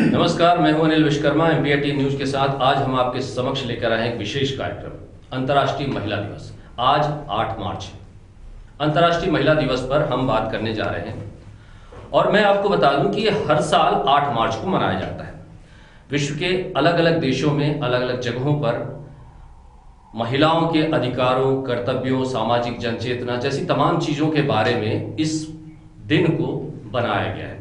नमस्कार, मैं हूं अनिल विश्वकर्मा MPIT न्यूज के साथ। आज हम आपके समक्ष लेकर आए हैं एक विशेष कार्यक्रम, अंतर्राष्ट्रीय महिला दिवस। आज 8 मार्च है। अंतर्राष्ट्रीय महिला दिवस पर हम बात करने जा रहे हैं और मैं आपको बता दूं कि ये हर साल 8 मार्च को मनाया जाता है। विश्व के अलग अलग देशों में अलग अलग जगहों पर महिलाओं के अधिकारों, कर्तव्यों, सामाजिक जनचेतना जैसी तमाम चीजों के बारे में इस दिन को बनाया गया है।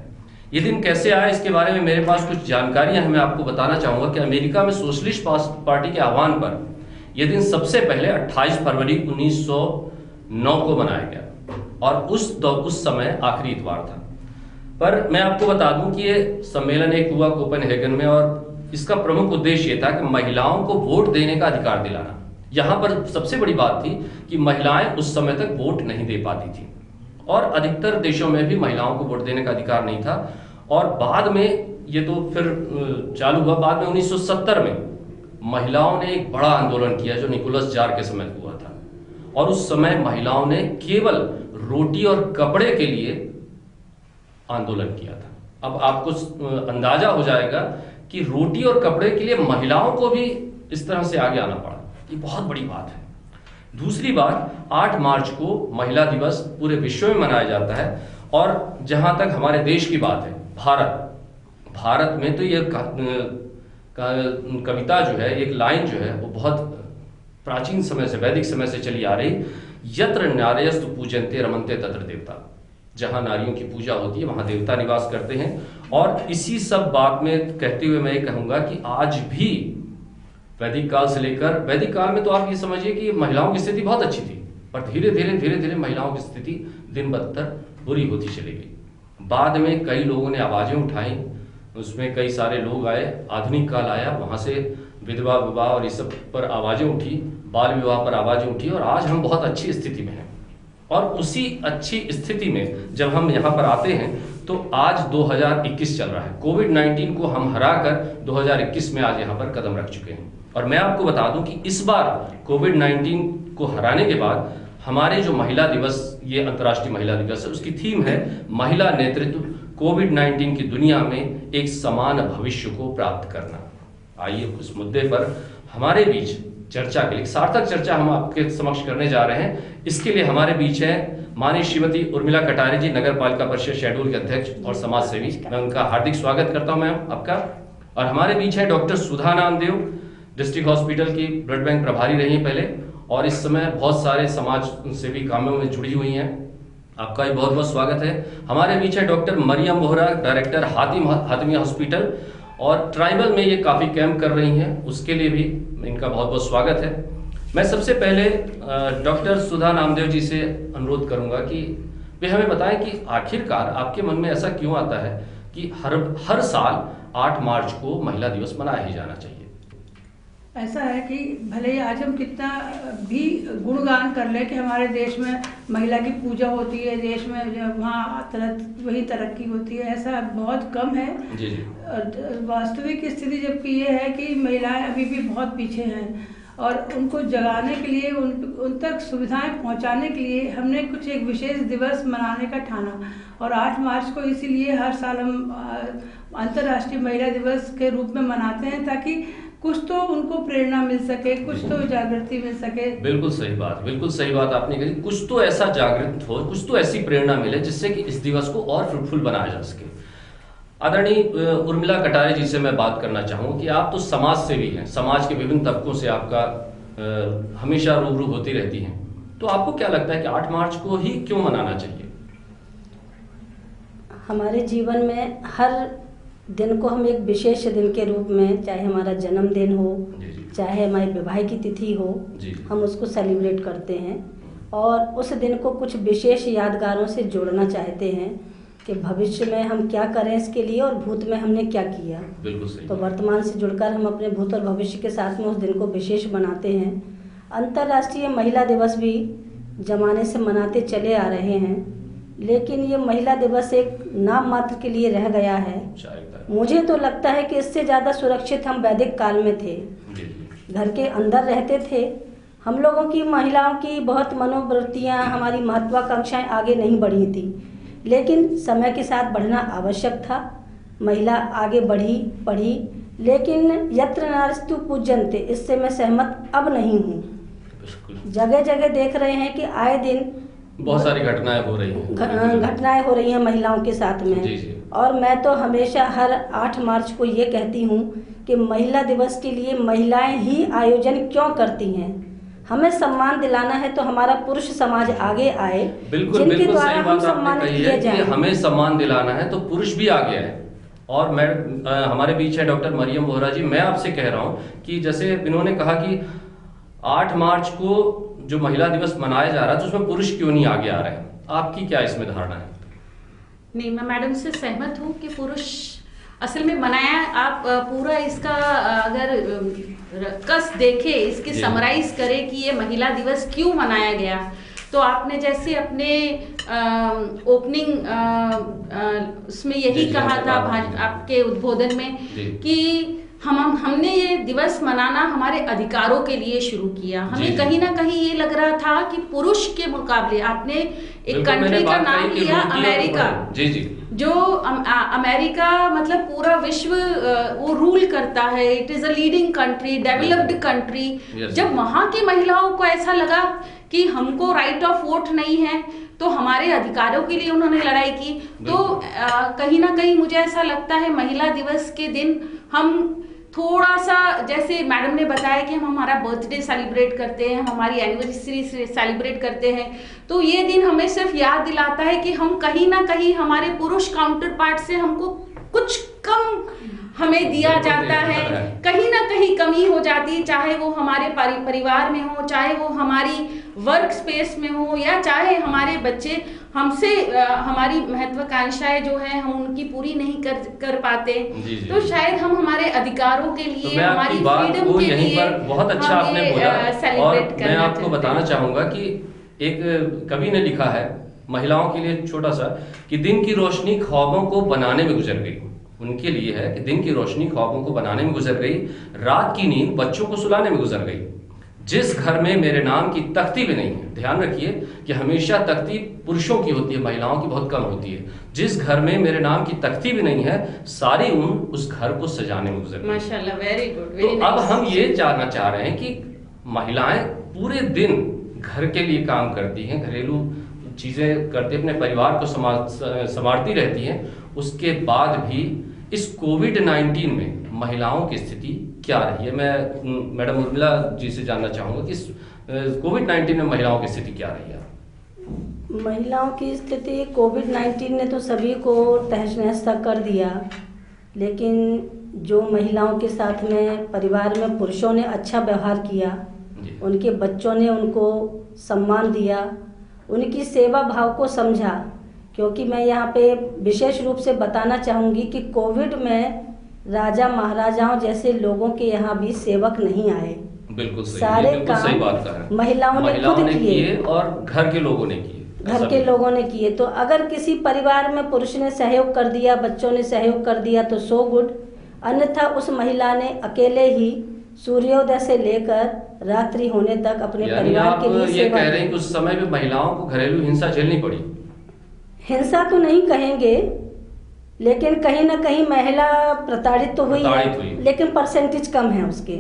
ये दिन कैसे आया, इसके बारे में मेरे पास कुछ जानकारियां हैं। मैं आपको बताना चाहूंगा कि अमेरिका में सोशलिस्ट पार्टी के आह्वान पर यह दिन सबसे पहले 28 फरवरी 1909 को मनाया गया और उस समय आखिरी इतवार था। पर मैं आपको बता दूं कि ये सम्मेलन एक हुआ कोपेनहेगन में और इसका प्रमुख उद्देश्य ये था कि महिलाओं को वोट देने का अधिकार दिलाना। यहाँ पर सबसे बड़ी बात थी कि महिलाएं उस समय तक वोट नहीं दे पाती थी और अधिकतर देशों में भी महिलाओं को वोट देने का अधिकार नहीं था। और बाद में ये तो फिर चालू हुआ, बाद में 1970 में महिलाओं ने एक बड़ा आंदोलन किया जो निकोलस जार के समय हुआ था और उस समय महिलाओं ने केवल रोटी और कपड़े के लिए आंदोलन किया था। अब आपको अंदाजा हो जाएगा कि रोटी और कपड़े के लिए महिलाओं को भी इस तरह से आगे आना पड़ा। ये बहुत बड़ी बात है। दूसरी बात, 8 मार्च को महिला दिवस पूरे विश्व में मनाया जाता है और जहां तक हमारे देश की बात है, भारत में तो ये कविता जो है, एक लाइन जो है वो बहुत प्राचीन समय से, वैदिक समय से चली आ रही, यत्र नार्यस्तु पूजन्ते रमन्ते तत्र देवता। जहां नारियों की पूजा होती है वहां देवता निवास करते हैं। और इसी सब बात में कहते हुए मैं ये कहूंगा कि आज भी वैदिक काल से लेकर, वैदिक काल में तो आप ये समझिए कि महिलाओं की स्थिति बहुत अच्छी थी, पर धीरे धीरे महिलाओं की स्थिति दिन बदतर बुरी होती चली गई। बाद में कई लोगों ने आवाजें उठाई, उसमें कई सारे लोग आए, आधुनिक काल आया, वहां से विधवा विवाह और इस सब पर आवाजें उठी, बाल विवाह पर आवाजें उठी और आज हम बहुत अच्छी स्थिति में हैं। और उसी अच्छी स्थिति में जब हम यहाँ पर आते हैं तो आज 2021 चल रहा है। कोविड-19 को हम हराकर 2021 में आज यहाँ पर कदम रख चुके हैं। और मैं आपको बता दूं कि इस बार कोविड-19 को हराने के बाद हमारे जो महिला दिवस, ये अंतर्राष्ट्रीय महिला दिवस है, उसकी थीम है महिला नेतृत्व, कोविड-19 की दुनिया में एक समान भविष्य को प्राप्त करना। आइए उस मुद्दे पर हमारे बीच चर्चा के लिए, सार्थक चर्चा हम आपके समक्ष करने जा रहे हैं। इसके लिए हमारे बीच है माननीय श्रीमती उर्मिला कटारे जी, नगर पालिका परिषद शहडोल के अध्यक्ष और समाज सेवी। मैं उनका हार्दिक स्वागत करता हूं मैम आपका। और हमारे बीच है डॉक्टर सुधा नामदेव, डिस्ट्रिक्ट हॉस्पिटल की ब्लड बैंक प्रभारी रही हैं पहले और इस समय बहुत सारे समाज सेवी कामों में जुड़ी हुई हैं। आपका भी बहुत बहुत स्वागत है। हमारे बीच है doctor Mariam Bohra, director Hatimiya hospital और ट्राइबल में ये काफ़ी कैंप कर रही हैं, उसके लिए भी इनका बहुत बहुत स्वागत है। मैं सबसे पहले डॉक्टर सुधा नामदेव जी से अनुरोध करूंगा कि वे हमें बताएं कि आखिरकार आपके मन में ऐसा क्यों आता है कि हर साल 8 मार्च को महिला दिवस मनाया ही जाना चाहिए। ऐसा है कि भले ही आज हम कितना भी गुणगान कर लें कि हमारे देश में महिला की पूजा होती है, देश में वहाँ वही तरक्की होती है, ऐसा बहुत कम है। जी जी। वास्तविक स्थिति जबकि ये है कि महिलाएं अभी भी बहुत पीछे हैं और उनको जगाने के लिए, उन तक सुविधाएं पहुंचाने के लिए हमने कुछ एक विशेष दिवस मनाने का ठाना। और 8 मार्च को इसीलिए हर साल हम अंतर्राष्ट्रीय महिला दिवस के रूप में मनाते हैं ताकि कुछ तो उनको प्रेरणा मिल सके, कुछ तो जागृति मिल सके। बिल्कुल सही बात आपने कही। कुछ तो ऐसा जागृत हो, कुछ तो ऐसी प्रेरणा मिले जिससे कि इस दिवस को और फ्रूटफुल बनाया जा सके। आदरणीय उर्मिला कटारे जी से मैं बात करना चाहूँगा कि आप तो समाज सेवी हैं, समाज के विभिन्न तबकों से आपका हमेशा रूबरू होती रहती हैं, तो आपको क्या लगता है कि 8 मार्च को ही क्यों मनाना चाहिए? हमारे जीवन में हर दिन को हम एक विशेष दिन के रूप में, चाहे हमारा जन्मदिन हो, चाहे हमारी विवाह की तिथि हो, हम उसको सेलिब्रेट करते हैं और उस दिन को कुछ विशेष यादगारों से जोड़ना चाहते हैं कि भविष्य में हम क्या करें इसके लिए और भूत में हमने क्या किया। बिल्कुल सही। तो वर्तमान से जुड़कर हम अपने भूत और भविष्य के साथ में उस दिन को विशेष बनाते हैं। अंतर्राष्ट्रीय महिला दिवस भी जमाने से मनाते चले आ रहे हैं, लेकिन ये महिला दिवस एक नाम मात्र के लिए रह गया है। मुझे तो लगता है कि इससे ज़्यादा सुरक्षित हम वैदिक काल में थे, घर के अंदर रहते थे। हम लोगों की, महिलाओं की बहुत मनोवृत्तियाँ, हमारी महत्वाकांक्षाएं आगे नहीं बढ़ी थी, लेकिन समय के साथ बढ़ना आवश्यक था। महिला आगे बढ़ी, पढ़ी, लेकिन यत्र नास्ति पूज्यन्ते, इससे मैं सहमत अब नहीं हूँ। जगह जगह देख रहे हैं कि आए दिन बहुत सारी घटनाएं हो रही हैं, घटनाएं हो रही हैं महिलाओं के साथ में। जी जी। और मैं तो हमेशा हर 8 मार्च को ये कहती हूँ कि महिला दिवस के लिए महिलाएं ही आयोजन क्यों करती हैं। हमें सम्मान दिलाना है तो हमारा पुरुष समाज आगे आए, बिल्कुल जिनके बिल्कुल द्वारा सही हम बात आपने सम्मानित कही किए है कि जाएं। हमें सम्मान दिलाना है तो पुरुष भी आगे आए। और मैं हमारे बीच है डॉक्टर मरियम वोहरा जी, मैं आपसे कह रहा हूँ कि जैसे इन्होंने कहा कि 8 मार्च को जो महिला दिवस मनाया जा रहा है तो उसमें पुरुष क्यों नहीं आगे आ रहे हैं, आपकी क्या इसमें धारणा है? नहीं, मैं मैडम से सहमत हूँ कि पुरुष असल में मनाया, आप पूरा इसका अगर कस देखे, इसके समराइज करें कि ये महिला दिवस क्यों मनाया गया, तो आपने जैसे अपने ओपनिंग उसमें यही कहा था आपके उद्बोधन में कि हमने ये दिवस मनाना हमारे अधिकारों के लिए शुरू किया। हमें कहीं ना कहीं ये लग रहा था कि पुरुष के मुकाबले, आपने एक कंट्री का नाम लिया अमेरिका, जी जी, जो अमेरिका मतलब पूरा विश्व वो रूल करता है, it is a leading country, developed country. जब वहां की महिलाओं को ऐसा लगा कि हमको राइट ऑफ वोट नहीं है, तो हमारे अधिकारों के लिए उन्होंने लड़ाई की। तो कहीं ना कहीं मुझे ऐसा लगता है महिला दिवस के दिन हम थोड़ा सा, जैसे मैडम ने बताया कि हम हमारा बर्थडे सेलिब्रेट करते हैं, हम हमारी एनिवर्सरी सेलिब्रेट करते हैं, तो ये दिन हमें सिर्फ याद दिलाता है कि हम कहीं ना कहीं हमारे पुरुष काउंटर पार्ट से हमको कुछ कम हमें दिया जाता है, कहीं ना कहीं कमी हो जाती है, चाहे वो हमारे परिवार में हो, चाहे वो हमारी वर्क स्पेस में हो, या चाहे हमारे बच्चे हमसे हमारी महत्वाकांक्षाएं जो है हम उनकी पूरी नहीं कर पाते। तो शायद हम हमारे अधिकारों के लिए, तो हमारी फ्रीडम के लिए बहुत अच्छा आपने बोला। और मैं आपको बताना चाहूंगा कि एक कवि ने लिखा है महिलाओं के लिए छोटा सा, कि दिन की रोशनी ख्वाबों को बनाने में गुजर गई। उनके लिए है कि दिन की रोशनी ख्वाबों को बनाने में गुजर गई, रात की नींद बच्चों को सुलाने में गुजर गई। जिस घर में मेरे नाम की तख्ती भी नहीं है, ध्यान रखिए कि हमेशा तख्ती पुरुषों की होती है, महिलाओं की बहुत कम होती है। जिस घर में मेरे नाम की तख्ती भी नहीं है, सारी उम्र उस घर को सजाने में गुजर गई। माशाल्लाह, वेरी गुड। तो अब हम ये जानना चाह रहे हैं कि महिलाएं पूरे दिन घर के लिए काम करती हैं, घरेलू चीजें करती, अपने परिवार को संभालती रहती हैं, उसके बाद भी इस कोविड-19 में महिलाओं की स्थिति क्या रही है? मैं मैडम उर्मिला जी से जानना चाहूंगा कि कोविड-19 में महिलाओं की स्थिति क्या रही है? महिलाओं की स्थिति कोविड-19 ने तो सभी को तहस नहस कर दिया, लेकिन जो महिलाओं के साथ में परिवार में पुरुषों ने अच्छा व्यवहार किया, उनके बच्चों ने उनको सम्मान दिया, उनकी सेवा भाव को समझा। क्योंकि मैं यहाँ पे विशेष रूप से बताना चाहूँगी कि कोविड में राजा महाराजाओं जैसे लोगों के यहाँ भी सेवक नहीं आए। बिल्कुल सही, सारे बिल्कुल सही बात काम है। महिलाओं ने खुद किए और घर के लोगों ने किए, घर के लोगों ने किए। तो अगर किसी परिवार में पुरुष ने सहयोग कर दिया, बच्चों ने सहयोग कर दिया तो सो गुड, अन्यथा उस महिला ने अकेले ही सूर्योदय से लेकर रात्रि होने तक अपने परिवार के लिए ये कह रहे हैं कि उस समय में महिलाओं को घरेलू हिंसा झेलनी पड़ी। हिंसा तो नहीं कहेंगे, लेकिन कहीं ना कहीं महिला प्रताड़ित तो हुई है, लेकिन परसेंटेज कम है उसके।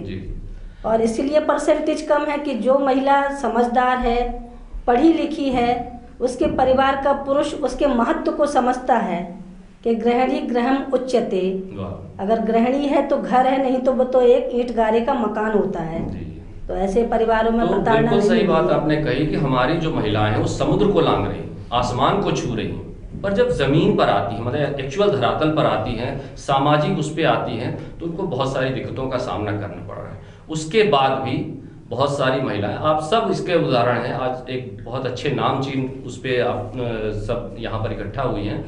और इसीलिए परसेंटेज कम है कि जो महिला समझदार है, पढ़ी लिखी है, उसके परिवार का पुरुष उसके महत्व को समझता है कि गृहिणी गृहम उच्यते। अगर गृहिणी है तो घर है, नहीं तो वो तो एक ईंट गारे का मकान होता है। तो ऐसे परिवारों में तो बिल्कुल सही बात आपने कही कि हमारी जो महिलाएं हैं वो समुद्र को लांघ रही, आसमान को छू रही हैं, पर जब जमीन पर आती है, मतलब एक्चुअल धरातल पर आती हैं, सामाजिक उस पर आती हैं, तो उनको बहुत सारी दिक्कतों का सामना करना पड़ रहा है। उसके बाद भी बहुत सारी महिलाएं, आप सब इसके उदाहरण हैं, आज एक बहुत अच्छे नामचीन उस पर आप सब यहाँ पर इकट्ठा हुई हैं।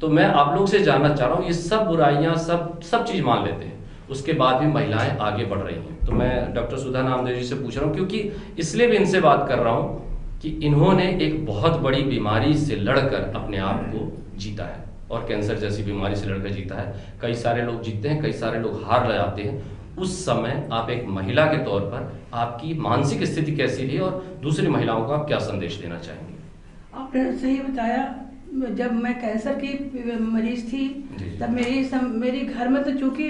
तो मैं आप लोग से जानना चाह रहा हूँ, ये सब बुराइयां सब चीज मान लेते हैं, उसके बाद भी महिलाएं आगे बढ़ रही हैं। तो मैं डॉक्टर सुधा नामदेव जी से पूछ रहा हूँ, क्योंकि इसलिए भी इनसे बात कर रहा हूँ कि इन्होंने एक बहुत बड़ी बीमारी से लड़कर अपने आप को जीता है, और कैंसर जैसी बीमारी से लड़कर जीता है। कई सारे लोग जीतते हैं, कई सारे लोग हार जाते हैं। उस समय आप एक महिला के तौर पर आपकी मानसिक स्थिति कैसी रही और दूसरी महिलाओं को आप क्या संदेश देना चाहेंगे? आपने सही बताया, जब मैं कैंसर की मरीज थी तब मेरी घर में तो चूंकि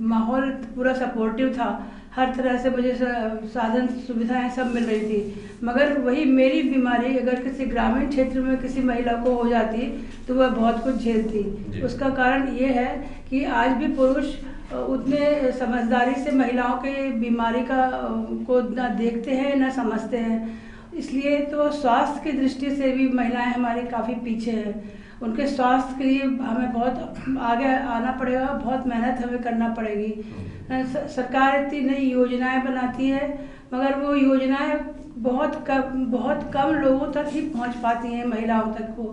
माहौल पूरा सपोर्टिव था, हर तरह से मुझे साधन सुविधाएं सब मिल रही थी, मगर वही मेरी बीमारी अगर किसी ग्रामीण क्षेत्र में किसी महिला को हो जाती तो वह बहुत कुछ झेलती। उसका कारण ये है कि आज भी पुरुष उतने समझदारी से महिलाओं के बीमारी को ना देखते हैं ना समझते हैं। इसलिए तो स्वास्थ्य की दृष्टि से भी महिलाएं हमारी काफ़ी पीछे हैं। उनके स्वास्थ्य के लिए हमें बहुत आगे आना पड़ेगा, बहुत मेहनत हमें करना पड़ेगी। सरकार इतनी नई योजनाएं बनाती है मगर वो योजनाएं बहुत कम लोगों तक ही पहुंच पाती हैं, महिलाओं तक को।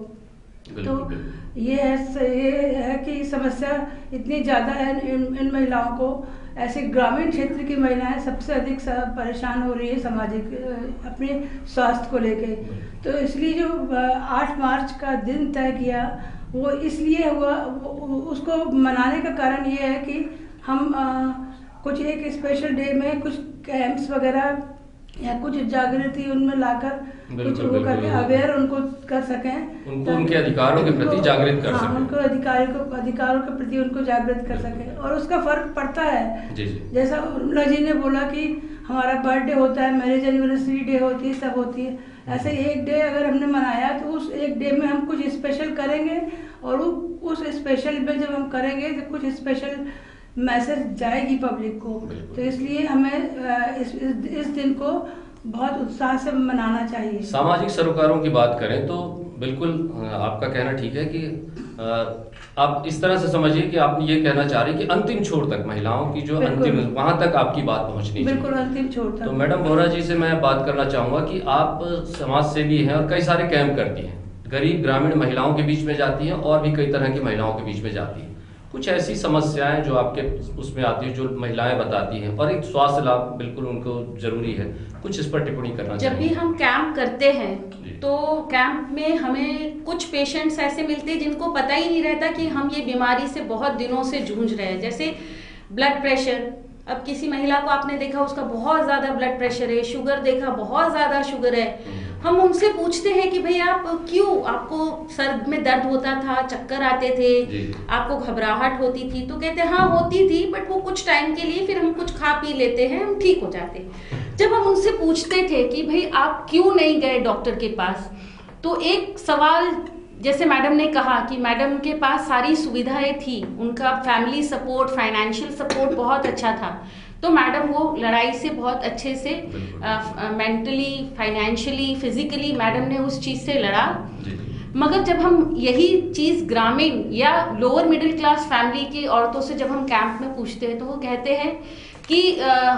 तो ये है कि समस्या इतनी ज़्यादा है इन महिलाओं को। ऐसे ग्रामीण क्षेत्र की महिलाएं सबसे अधिक परेशान हो रही है सामाजिक अपने स्वास्थ्य को लेके। तो इसलिए जो 8 मार्च का दिन तय किया वो इसलिए हुआ, उसको मनाने का कारण ये है कि हम कुछ एक स्पेशल डे में कुछ कैंप्स वगैरह या कुछ जागृति उनमें लाकर कुछ वो करके अवेयर उनको कर सकें, उनको उनके अधिकारों के प्रति जागृत कर सकें। उनको अधिकारों के प्रति उनको जागृत कर सकें और उसका फर्क पड़ता है। जैसा उर्मिला जी ने बोला कि हमारा बर्थडे होता है, मैरिज एनिवर्सरी डे होती है, सब होती है, ऐसे एक डे अगर हमने मनाया तो उस एक डे में हम कुछ स्पेशल करेंगे और उस स्पेशल में जब हम करेंगे तो कुछ स्पेशल मैसेज जाएगी पब्लिक को। तो इसलिए हमें इस दिन को बहुत उत्साह से मनाना चाहिए। सामाजिक सरोकारों की बात करें तो बिल्कुल आपका कहना ठीक है कि आप इस तरह से समझिए कि आप ये कहना चाह रहे हैं कि अंतिम छोर तक महिलाओं की जो अंतिम वहां तक आपकी बात पहुंचनी चाहिए। बिल्कुल अंतिम छोर तक। तो मैडम बोहरा जी से मैं बात करना चाहूंगा कि आप समाज सेवी हैं और कई सारे कैंप करती हैं, गरीब ग्रामीण महिलाओं के बीच में जाती हैं और भी कई तरह की महिलाओं के बीच में जाती हैं। कुछ ऐसी समस्याएं जो आपके उसमें आती है जो महिलाएं बताती हैं और एक स्वास्थ्य लाभ बिल्कुल उनको जरूरी है, कुछ इस पर टिप्पणी करना जब भी हम कैंप करते हैं तो कैंप में हमें कुछ पेशेंट्स ऐसे मिलते हैं जिनको पता ही नहीं रहता कि हम ये बीमारी से बहुत दिनों से जूझ रहे हैं। जैसे ब्लड प्रेशर, अब किसी महिला को आपने देखा उसका बहुत ज्यादा ब्लड प्रेशर है, शुगर देखा बहुत ज्यादा शुगर है, हम उनसे पूछते हैं कि भाई आप क्यों, आपको सर में दर्द होता था, चक्कर आते थे, आपको घबराहट होती थी? तो कहते हैं हाँ होती थी बट वो कुछ टाइम के लिए, फिर हम कुछ खा पी लेते हैं, हम ठीक हो जाते हैं। जब हम उनसे पूछते थे कि भाई आप क्यों नहीं गए डॉक्टर के पास, तो एक सवाल जैसे मैडम ने कहा कि मैडम के पास सारी सुविधाएं थी, उनका फैमिली सपोर्ट, फाइनेंशियल सपोर्ट बहुत अच्छा था, तो मैडम वो लड़ाई से बहुत अच्छे से मेंटली, फाइनेंशियली, फिजिकली मैडम ने उस चीज से लड़ा। मगर जब हम यही चीज ग्रामीण या लोअर मिडिल क्लास फैमिली की औरतों से जब हम कैंप में पूछते हैं तो वो कहते हैं कि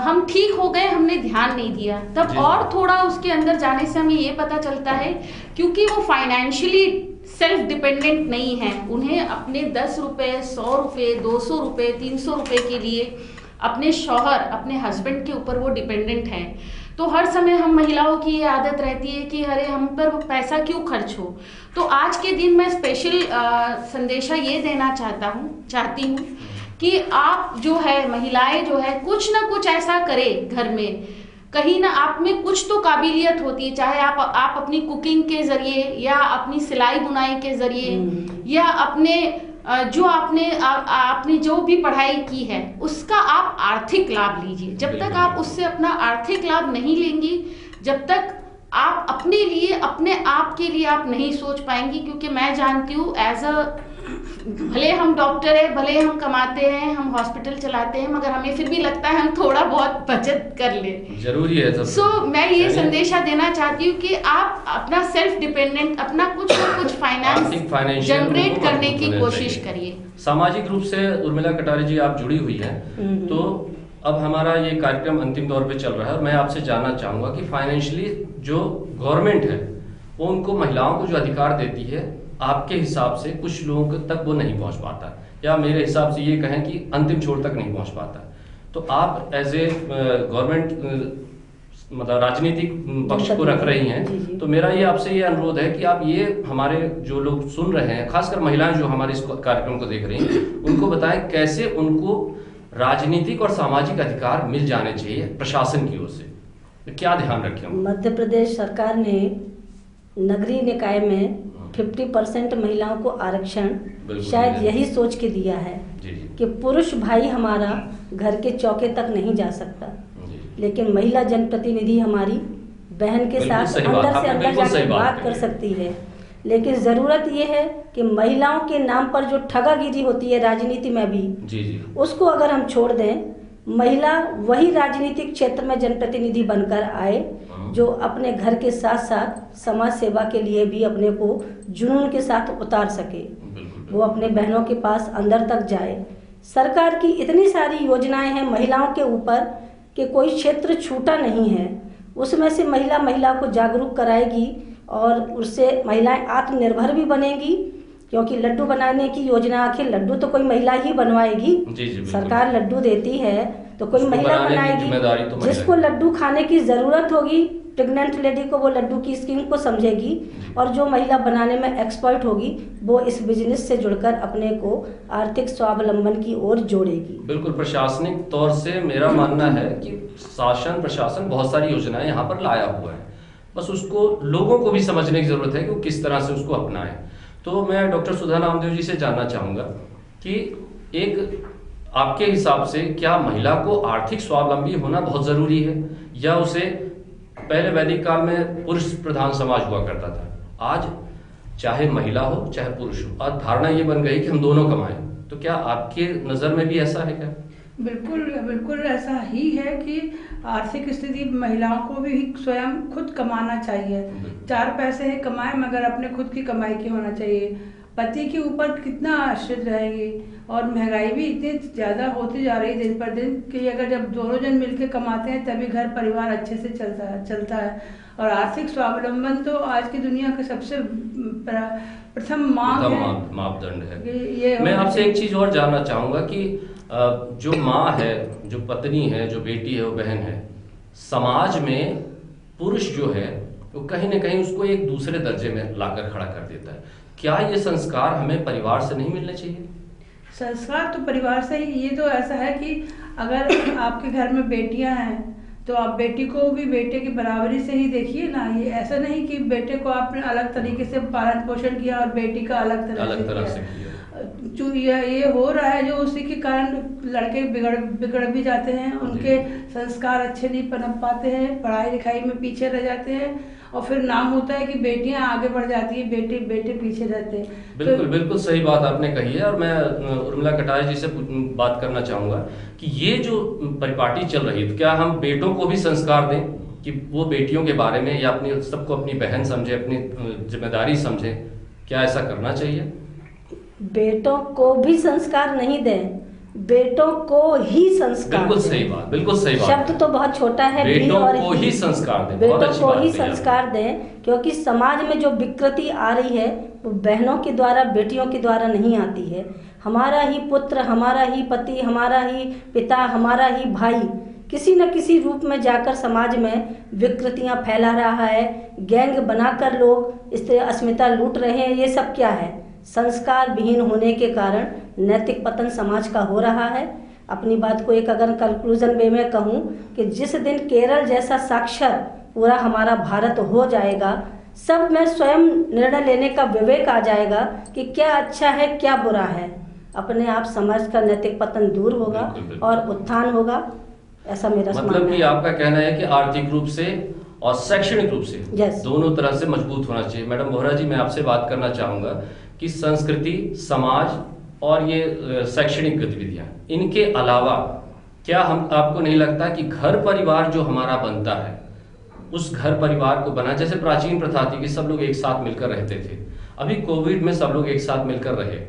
हम ठीक हो गए, हमने ध्यान नहीं दिया। तब और थोड़ा उसके अंदर जाने से हमें ये पता चलता है क्योंकि वो फाइनेंशियली सेल्फ डिपेंडेंट नहीं है, उन्हें अपने 10 रुपए, 100 रुपए, 200 रुपए, 300 रुपए के लिए अपने शौहर, अपने हस्बैंड के ऊपर वो डिपेंडेंट हैं। तो हर समय हम महिलाओं की ये आदत रहती है कि अरे हम पर पैसा क्यों खर्च हो। तो आज के दिन मैं स्पेशल संदेशा ये देना चाहती हूँ कि आप जो है, महिलाएं जो है, कुछ ना कुछ ऐसा करे घर में, कहीं ना आप में कुछ तो काबिलियत होती है, चाहे आप अपनी कुकिंग के जरिए या अपनी सिलाई बुनाई के जरिए या अपने जो आपने जो भी पढ़ाई की है उसका आप आर्थिक लाभ लीजिए। जब तक आप उससे अपना आर्थिक लाभ नहीं लेंगी, जब तक आप अपने लिए, अपने आप के लिए आप नहीं सोच पाएंगी। क्योंकि मैं जानती हूँ भले हम डॉक्टर है, भले हम कमाते हैं, हम हॉस्पिटल चलाते हैं, मगर हमें फिर भी लगता है हम थोड़ा बहुत बचत कर ले, जरूरी है। सो मैं ये संदेशा देना चाहती हूँ कि आप अपना सेल्फ डिपेंडेंट, अपना कुछ ना कुछ फाइनेंस जनरेट करने की कोशिश करिए। सामाजिक रूप से उर्मिला कटारे जी आप जुड़ी हुई हैं, तो अब हमारा ये कार्यक्रम अंतिम दौर पे चल रहा है और मैं आपसे जानना चाहूंगा कि फाइनेंशियली जो गवर्नमेंट है वो उनको महिलाओं को जो अधिकार देती है, आपके हिसाब से कुछ लोगों तक वो नहीं पहुंच पाता, या मेरे हिसाब से ये कहें कि अंतिम छोर तक नहीं पहुंच पाता। तो आप एज ए गवर्नमेंट मतलब राजनीतिक पक्ष को रख रही हैं, तो मेरा ये आपसे ये अनुरोध है कि आप ये हमारे जो लोग सुन रहे हैं, खासकर महिलाएं जो हमारे इस कार्यक्रम को देख रही हैं, उनको बताएं कैसे उनको राजनीतिक और सामाजिक अधिकार मिल जाने चाहिए प्रशासन की ओर से, क्या ध्यान रखें। मध्य प्रदेश सरकार ने नगरीय निकाय में 50% महिलाओं को आरक्षण बिल्कुल शायद दिया। यही सोच के दिया है जी जी कि पुरुष भाई हमारा घर के चौके तक नहीं जा सकता, जी। लेकिन महिला जनप्रतिनिधि हमारी बहन के बिल्कुल साथ सही बात, अंदर से आपने अंदर बिल्कुल सही जाकर बात बात कही कर है। सकती है। लेकिन ज़रूरत ये है कि महिलाओं के नाम पर जो ठगागिरी होती है राजनीति में भी, जी जी उसको अगर हम छोड़ दें, महिला वही राजनीतिक क्षेत्र में जनप्रतिनिधि बनकर आए जो अपने घर के साथ साथ समाज सेवा के लिए भी अपने को जुनून के साथ उतार सके, बिल्कुल वो अपने बहनों के पास अंदर तक जाए। सरकार की इतनी सारी योजनाएं हैं महिलाओं के ऊपर कि कोई क्षेत्र छूटा नहीं है, उसमें से महिला को जागरूक कराएगी और उससे महिलाएं आत्मनिर्भर भी बनेगी, क्योंकि लड्डू बनाने की योजना, आखिर लड्डू तो कोई महिला ही बनवाएगी। जी जी बिल्कुल। सरकार लड्डू देती है तो कोई उसको महिला बनाने की जिम्मेदारी तो बनाएगी। महिला जिसको की। लड्डू खाने की ज़रूरत होगी, प्रेग्नेंट लेडी को, वो लड्डू की स्कीम को समझेगी, और जो महिला बनाने में एक्सपर्ट होगी वो इस बिजनेस से जुड़कर अपने को आर्थिक स्वावलंबन की ओर जोड़ेगी। बिल्कुल, प्रशासनिक तौर से मेरा मानना है कि शासन प्रशासन बहुत सारी योजनाएं यहाँ पर लाया हुआ है, बस उसको लोगों को भी समझने की जरूरत है कि वो किस तरह से उसको अपनाएं। तो मैं डॉक्टर सुधा नामदेव जी से जानना चाहूँगा कि एक आपके हिसाब से क्या महिला को आर्थिक स्वावलंबी होना बहुत ज़रूरी है, या उसे पहले वैदिक काल में पुरुष प्रधान समाज हुआ करता था, आज चाहे महिला हो चाहे पुरुष हो, आज धारणा ये बन गई कि हम दोनों कमाएं, तो क्या आपके नज़र में भी ऐसा है क्या? बिल्कुल बिल्कुल ऐसा ही है कि आर्थिक स्थिति महिलाओं को भी स्वयं खुद कमाना चाहिए। 4 पैसे ही कमाए मगर अपने खुद की कमाई की होना चाहिए। पति के ऊपर कितना आश्रित रहेगी, और महंगाई भी इतनी ज़्यादा होती जा रही दिन पर दिन कि अगर जब दोनों जन मिलकर कमाते हैं तभी घर परिवार अच्छे से चलता है। और आर्थिक स्वावलंबन तो आज की दुनिया का सबसे प्रथम मापदंड है। ये मैं आपसे एक चीज़ और जानना चाहूँगा कि जो माँ है, जो पत्नी है, जो बेटी है, वो बहन है, समाज में पुरुष जो है वो कहीं ना कहीं उसको एक दूसरे दर्जे में लाकर खड़ा कर देता है। क्या ये संस्कार हमें परिवार से नहीं मिलने चाहिए? संस्कार तो परिवार से ही, ये तो ऐसा है कि अगर आपके घर में बेटियां हैं तो आप बेटी को भी बेटे की बराबरी से ही देखिए ना। ये ऐसा नहीं कि बेटे को आपने अलग तरीके से पालन पोषण किया और बेटी का अलग तरह से किया। जो ये हो रहा है, जो उसी के कारण लड़के बिगड़ भी जाते हैं, उनके संस्कार अच्छे नहीं पनप पाते हैं, पढ़ाई लिखाई में पीछे रह जाते हैं, और फिर नाम होता है कि बेटियां आगे बढ़ जाती है, बेटे पीछे रहते हैं। बिल्कुल बिल्कुल सही बात आपने कही है। और मैं उर्मिला कटारिया जी से बात करना चाहूँगा कि ये जो परिपाटी चल रही है, तो क्या हम बेटों को भी संस्कार दें कि वो बेटियों के बारे में या अपनी सबको अपनी बहन समझे, अपनी जिम्मेदारी समझे? क्या ऐसा करना चाहिए? बेटों को भी संस्कार नहीं दें, बेटों को ही संस्कार। बिल्कुल सही बात, बिल्कुल सही बात। शब्द तो बहुत छोटा है, बेटों को ही संस्कार दें, बेटों को ही संस्कार दें, क्योंकि समाज में जो विकृति आ रही है वो बहनों के द्वारा, बेटियों के द्वारा नहीं आती है। हमारा ही पुत्र, हमारा ही पति, हमारा ही पिता, हमारा ही भाई किसी न किसी रूप में जाकर समाज में विकृतियां फैला रहा है, गैंग बनाकर लोग इस तरह अस्मिता लूट रहे हैं। ये सब क्या है? संस्कार विहीन होने के कारण नैतिक पतन समाज का हो रहा है। अपनी बात को एक अगर कंक्लूजन वे में कहूँ कि जिस दिन केरल जैसा साक्षर पूरा हमारा भारत हो जाएगा, सब में स्वयं निर्णय लेने का विवेक आ जाएगा कि क्या अच्छा है क्या बुरा है, अपने आप समाज का नैतिक पतन दूर होगा और उत्थान होगा। ऐसा मेरा मतलब कि आपका कहना है कि आर्थिक रूप से और शैक्षणिक रूप से दोनों तरह से मजबूत होना चाहिए। मैडम बोहरा जी, मैं आपसे बात करना चाहूँगा कि संस्कृति, समाज और ये शैक्षणिक गतिविधियां, इनके अलावा क्या आपको नहीं लगता कि घर परिवार जो हमारा बनता है, उस घर परिवार को बना, जैसे प्राचीन प्रथा थी कि सब लोग एक साथ मिलकर रहते थे, अभी कोविड में सब लोग एक साथ मिलकर रहे,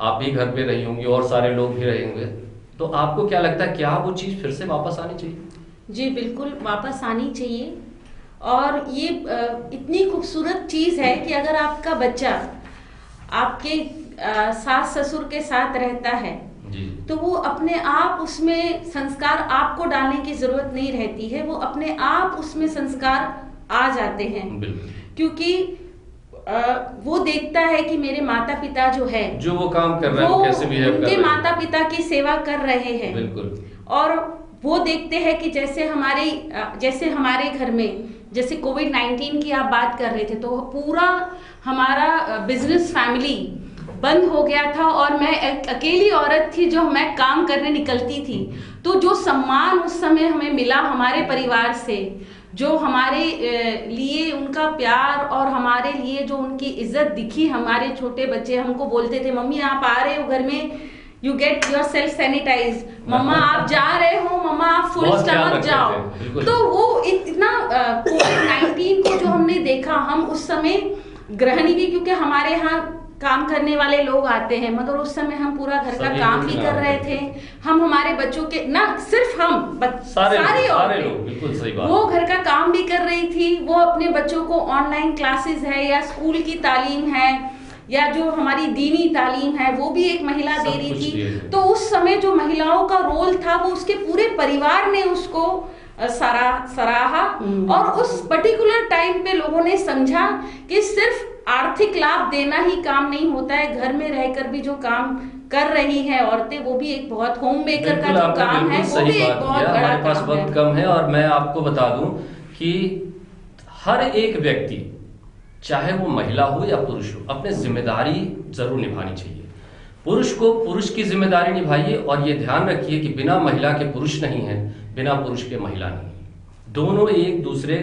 आप भी घर पे रही होंगी और सारे लोग भी रहे होंगे, तो आपको क्या लगता है क्या वो चीज़ फिर से वापस आनी चाहिए? जी बिल्कुल वापस आनी चाहिए। और ये इतनी खूबसूरत चीज़ है कि अगर आपका बच्चा आपके सास ससुर के साथ रहता है तो वो अपने आप उसमें संस्कार आपको डालने की जरूरत नहीं रहती है, वो अपने आप उसमें संस्कार आ जाते हैं, क्योंकि वो देखता है कि मेरे माता पिता जो है, जो वो काम कर रहे हैं, कैसे बिहेव कर रहे हैं, उनके माता पिता की सेवा कर रहे हैं। बिल्कुल। और वो देखते हैं कि जैसे हमारे घर में, जैसे कोविड-19 की आप बात कर रहे थे, तो पूरा हमारा बिजनेस फैमिली बंद हो गया था और मैं एक अकेली औरत थी जो मैं काम करने निकलती थी, तो जो सम्मान उस समय हमें मिला हमारे परिवार से, जो हमारे लिए उनका प्यार और हमारे लिए जो उनकी इज्जत दिखी, हमारे छोटे बच्चे हमको बोलते थे मम्मी आप आ रहे हो घर में, you get yourself sanitise, मम्मा आप जा रहे हो, मम्मा आप फुल स्टमक जाओ। तो वो इतना कोविड-19 को जो हमने देखा, हम उस समय गृहिणी भी, क्योंकि हमारे यहाँ काम करने वाले लोग आते हैं, मगर उस समय हम पूरा घर का काम भी कर रहे थे, हम हमारे बच्चों के, ना सिर्फ हम, सारे लोग, बिल्कुल सही बात, वो घर का काम भी कर रही थी, वो अपने बच्चों को ऑनलाइन क्लासेस है या स्कूल की तालीम है या जो हमारी दीनी तालीम है वो भी एक महिला दे रही थी। तो उस समय जो महिलाओं का रोल था वो उसके पूरे परिवार ने उसको सराहा और उस पर्टिकुलर टाइम पे लोगों ने समझा कि सिर्फ आर्थिक लाभ देना ही काम नहीं होता है, घर में रहकर भी जो काम कर रही है औरतें, वो भी एक बहुत होम मेकर का जो काम है वो भी एक बहुत बड़ा हमारे पास वक्त कम है और मैं आपको बता दूं कि हर एक व्यक्ति, चाहे वो महिला हो या पुरुष हो, अपने जिम्मेदारी जरूर निभानी चाहिए। पुरुष को पुरुष की जिम्मेदारी निभाइए और ये ध्यान रखिए कि बिना महिला के पुरुष नहीं है, बिना पुरुष के महिला नहीं, दोनों एक दूसरे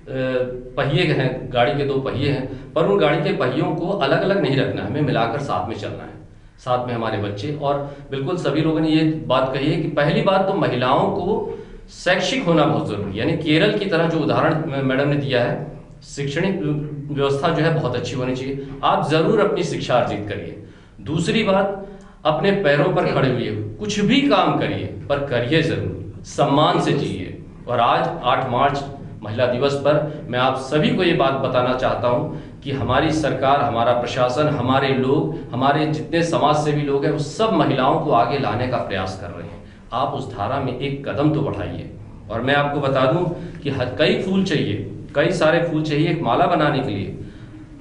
पहिए हैं, गाड़ी के दो पहिए हैं, पर उन गाड़ी के पहियों को अलग अलग नहीं रखना है, हमें मिलाकर साथ में चलना है, साथ में हमारे बच्चे। और बिल्कुल सभी लोगों ने ये बात कही है कि पहली बात तो महिलाओं को शैक्षिक होना बहुत जरूरी है, यानी केरल की तरह जो उदाहरण मैडम ने दिया है, शैक्षणिक व्यवस्था जो है बहुत अच्छी होनी चाहिए, आप जरूर अपनी शिक्षा अर्जित करिए। दूसरी बात, अपने पैरों पर खड़े हुए कुछ भी काम करिए, पर करिए जरूर, सम्मान से जिए। और आज 8 मार्च महिला दिवस पर मैं आप सभी को ये बात बताना चाहता हूं कि हमारी सरकार, हमारा प्रशासन, हमारे लोग, हमारे जितने समाज सेवी लोग हैं, वो सब महिलाओं को आगे लाने का प्रयास कर रहे हैं। आप उस धारा में एक कदम तो बढ़ाइए। और मैं आपको बता दूं कि कई फूल चाहिए, कई सारे फूल चाहिए एक माला बनाने के लिए,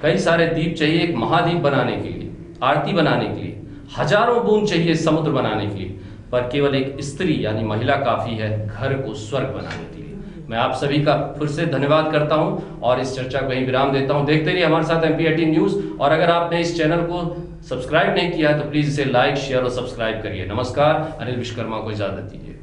कई सारे दीप चाहिए एक महादीप बनाने के लिए, आरती बनाने के लिए, हजारों बूंद चाहिए समुद्र बनाने के लिए, पर केवल एक स्त्री यानी महिला काफी है घर को स्वर्ग बनाने के लिए। मैं आप सभी का फिर से धन्यवाद करता हूं और इस चर्चा को यहीं विराम देता हूं। देखते रहिए हमारे साथ MP18 न्यूज, और अगर आपने इस चैनल को सब्सक्राइब नहीं किया है तो प्लीज इसे लाइक, शेयर और सब्सक्राइब करिए। नमस्कार, अनिल विश्वकर्मा को इजाजत दीजिए।